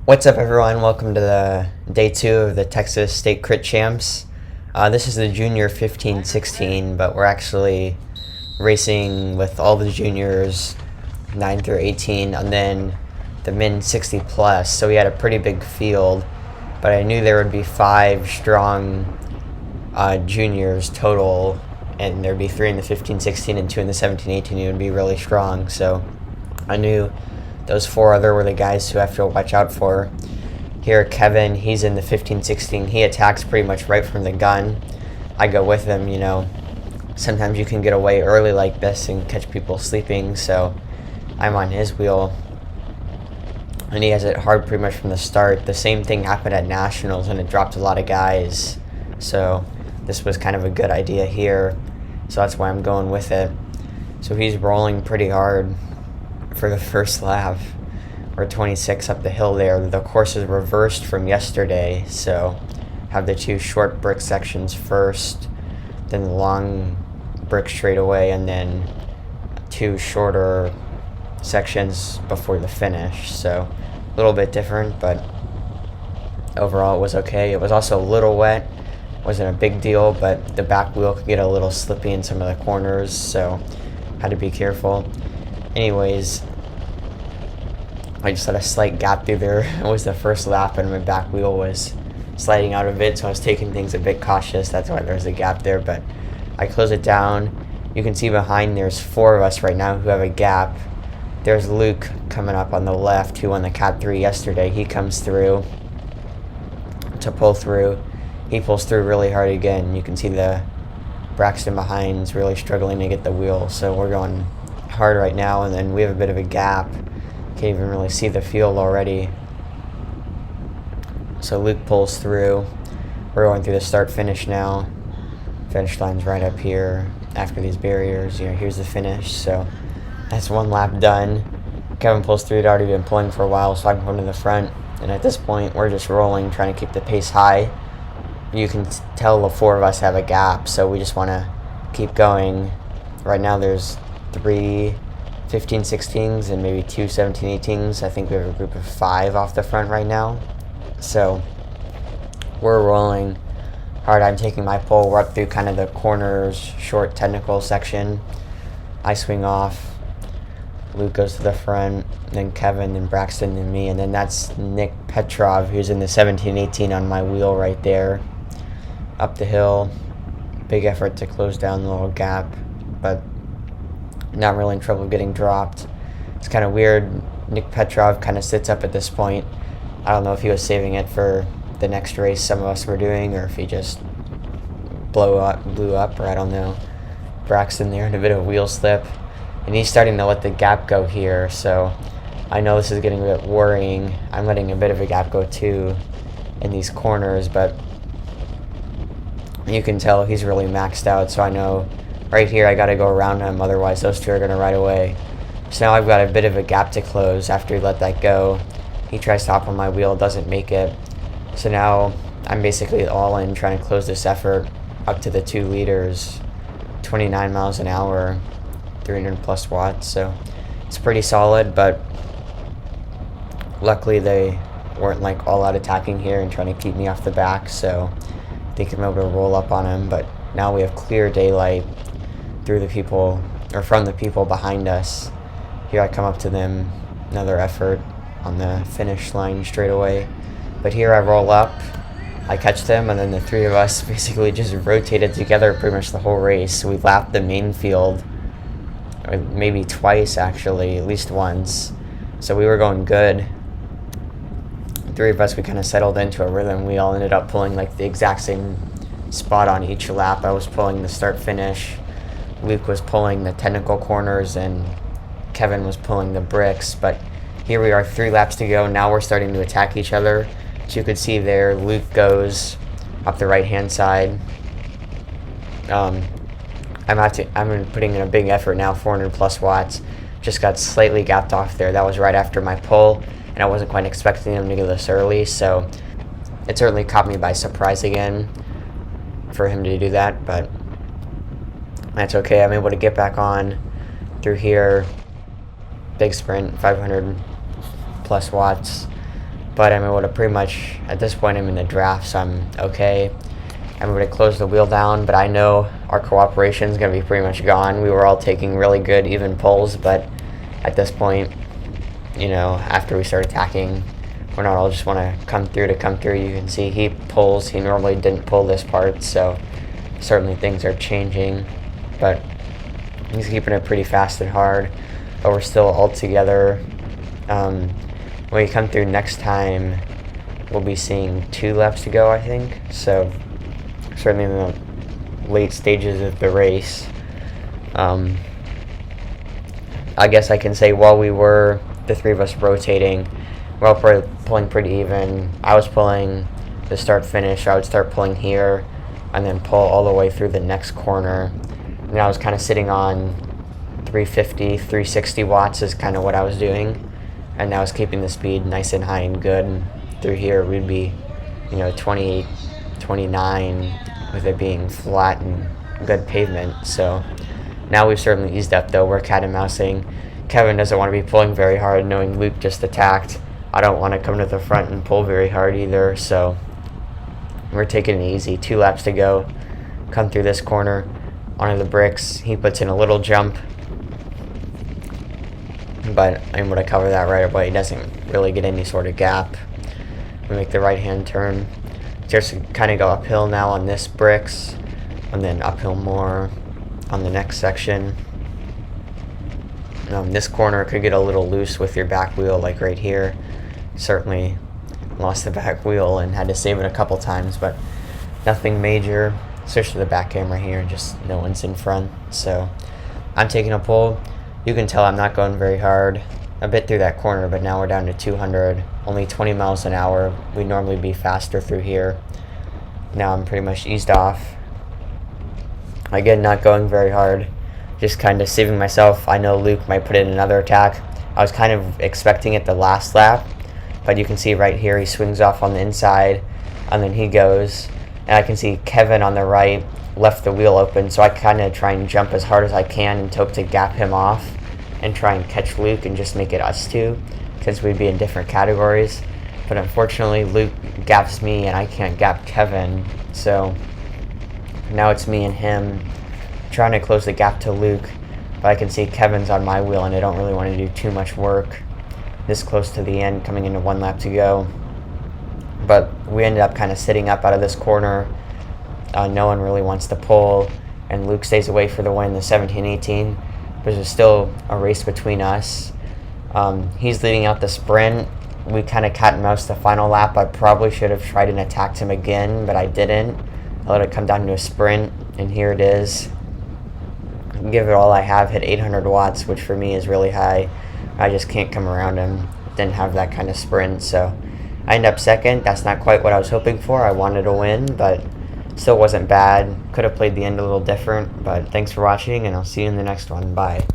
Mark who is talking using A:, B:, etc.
A: What's up, everyone? Welcome to the day 2 of the Texas State Crit Champs. This is the junior 15-16, but we're actually racing with all the juniors 9 through 18 and then the men 60 plus. So we had a pretty big field, but I knew there would be 5 strong juniors total, and there'd be 3 in the 15-16 and 2 in the 17-18. It would be really strong. So I knew those 4 other were the guys who I have to watch out for. Here, Kevin, he's in the 15-16. He attacks pretty much right from the gun. I go with him, Sometimes you can get away early like this and catch people sleeping, so I'm on his wheel. And he has it hard pretty much from the start. The same thing happened at Nationals, and it dropped a lot of guys. So this was kind of a good idea here. So that's why I'm going with it. So he's rolling pretty hard for the first lap. We're 26 up the hill there. The course is reversed from yesterday, so have the 2 short brick sections first, then the long brick straightaway, and then 2 shorter sections before the finish. So a little bit different, but overall it was okay. It was also a little wet. Wasn't a big deal, but the back wheel could get a little slippy in some of the corners, so had to be careful. Anyways, I just had a slight gap through there. It was the first lap, and my back wheel was sliding out of it, so I was taking things a bit cautious. That's why there's a gap there, but I close it down. You can see behind there's 4 of us right now who have a gap. There's Luke coming up on the left, who won the Cat 3 yesterday. He comes through to pull through. He pulls through really hard again. You can see the Braxton behind is really struggling to get the wheel, so we're going hard right now, and then we have a bit of a gap. Can't even really see the field already. So Luke pulls through. We're going through the start finish now. Finish line's right up here after these barriers. Here's the finish. So that's 1 lap done. Kevin pulls through. He'd already been pulling for a while, so I can come to the front. And at this point, we're just rolling, trying to keep the pace high. You can tell the 4 of us have a gap, so we just want to keep going. Right now there's 3 15-16s and maybe 2 17-18s. I think we have a group of 5 off the front right now. So we're rolling hard. I'm taking my pole. We're up through kind of the corners, short technical section. I swing off. Luke goes to the front, then Kevin, then Braxton, and me. And then that's Nick Petrov, who's in the 17-18 on my wheel right there. Up the hill. Big effort to close down the little gap, but not really in trouble getting dropped. It's kind of weird. Nick Petrov kind of sits up at this point. I don't know if he was saving it for the next race some of us were doing, or if he just blew up, or I don't know. Braxton there in a bit of a wheel slip, and he's starting to let the gap go here, so I know this is getting a bit worrying. I'm letting a bit of a gap go too in these corners, but you can tell he's really maxed out, so I know right here I got to go around him, otherwise those 2 are going to ride away. So now I've got a bit of a gap to close after he let that go. He tries to hop on my wheel, doesn't make it. So now I'm basically all in trying to close this effort up to the 2 leaders, 29 miles an hour, 300 plus watts. So it's pretty solid, but luckily they weren't like all out attacking here and trying to keep me off the back, so I think I'm able to roll up on him. But now we have clear daylight through the people, or from the people behind us. Here I come up to them, another effort on the finish line straight away. But here I roll up, I catch them, and then the 3 of us basically just rotated together pretty much the whole race. We lapped the main field, or maybe twice actually, at least once. So we were going good. The 3 of us, we kind of settled into a rhythm. We all ended up pulling like the exact same spot on each lap. I was pulling the start finish. Luke was pulling the technical corners, and Kevin was pulling the bricks. But here we are, 3 laps to go. Now we're starting to attack each other. So you could see there, Luke goes up the right-hand side. I'm putting in a big effort now, 400 plus watts. Just got slightly gapped off there. That was right after my pull, and I wasn't quite expecting him to go this early. So it certainly caught me by surprise again for him to do that, but that's okay. I'm able to get back on through here. Big sprint, 500 plus watts. but I'm able to pretty much, at this point I'm in the draft, so I'm okay. I'm able to close the wheel down, but I know our cooperation is going to be pretty much gone. We were all taking really good even pulls, but at this point, you know, after we start attacking, we're not all just want to come through. You can see he pulls. He normally didn't pull this part, so certainly things are changing, but he's keeping it pretty fast and hard, but we're still all together. When we come through next time, we'll be seeing 2 laps to go, I think, so certainly in the late stages of the race. I guess I can say while we were, the 3 of us rotating, we're all pulling pretty even. I was pulling the start-finish. I would start pulling here and then pull all the way through the next corner. And I was kind of sitting on 350, 360 watts is kind of what I was doing. And I was keeping the speed nice and high and good. And through here, we'd be, you know, 28, 29 with it being flat and good pavement. So now we've certainly eased up, though. We're cat and mousing. Kevin doesn't want to be pulling very hard, knowing Luke just attacked. I don't want to come to the front and pull very hard either, so we're taking it easy. 2 laps to go. Come through this corner onto the bricks. He puts in a little jump, but I'm able to cover that right away. He doesn't really get any sort of gap. We make the right-hand turn. Just kind of go uphill now on this bricks, and then uphill more on the next section. This corner could get a little loose with your back wheel, like right here. Certainly lost the back wheel and had to save it a couple times, but nothing major, especially the back camera here, just no one's in front. So I'm taking a pull. You can tell I'm not going very hard. A bit through that corner, but now we're down to 200, only 20 miles an hour. We'd normally be faster through here. Now I'm pretty much eased off. Again, not going very hard, just kind of saving myself. I know Luke might put in another attack. I was kind of expecting it the last lap, but you can see right here he swings off on the inside, and then he goes, and I can see Kevin on the right left the wheel open, so I kind of try and jump as hard as I can and hope to gap him off and try and catch Luke and just make it us two, because we'd be in different categories. But unfortunately, Luke gaps me and I can't gap Kevin, so now it's me and him trying to close the gap to Luke, but I can see Kevin's on my wheel and I don't really want to do too much work this close to the end, coming into 1 lap to go. But we ended up kind of sitting up out of this corner. No one really wants to pull, and Luke stays away for the win, the 17-18. There's still a race between us. He's leading out the sprint. We kind of cat and mouse the final lap. I probably should have tried and attacked him again, but I didn't. I let it come down to a sprint, and here it is. Give it all I have, hit 800 watts, which for me is really high. I just can't come around him. Didn't have that kind of sprint, so I end up second. That's not quite what I was hoping for. I wanted to win, but still wasn't bad. Could have played the end a little different, but thanks for watching, and I'll see you in the next one. Bye.